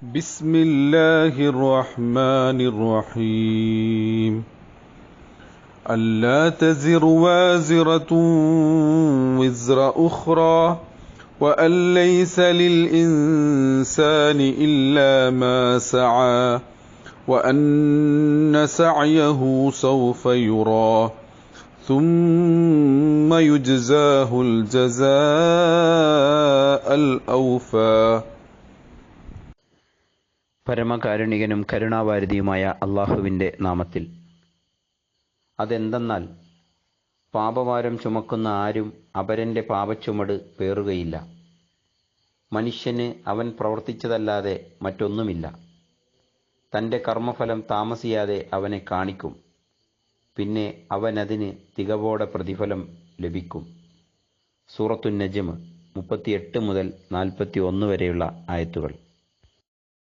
بسم الله الرحمن الرحيم ألا تزر وازرة وزر أخرى وأن ليس للإنسان إلا ما سعى وأن سعيه سوف يرى ثم يجزاه الجزاء الأوفى. പരമകാരുണികനും കരുണാവാരിധിയുമായ അള്ളാഹുവിൻ്റെ നാമത്തിൽ. അതെന്തെന്നാൽ പാപഭാരം ചുമക്കുന്ന ആരും അപരൻ്റെ പാപച്ചുമട് പേറുകയില്ല. മനുഷ്യന് അവൻ പ്രവർത്തിച്ചതല്ലാതെ മറ്റൊന്നുമില്ല. തൻ്റെ കർമ്മഫലം താമസിയാതെ അവനെ കാണിക്കും. പിന്നെ അവനതിന് തികവോടെ പ്രതിഫലം ലഭിക്കും. സൂറത്തുൻ നജ്മ് 38 മുതൽ 41 വരെയുള്ള ആയത്തുകൾ.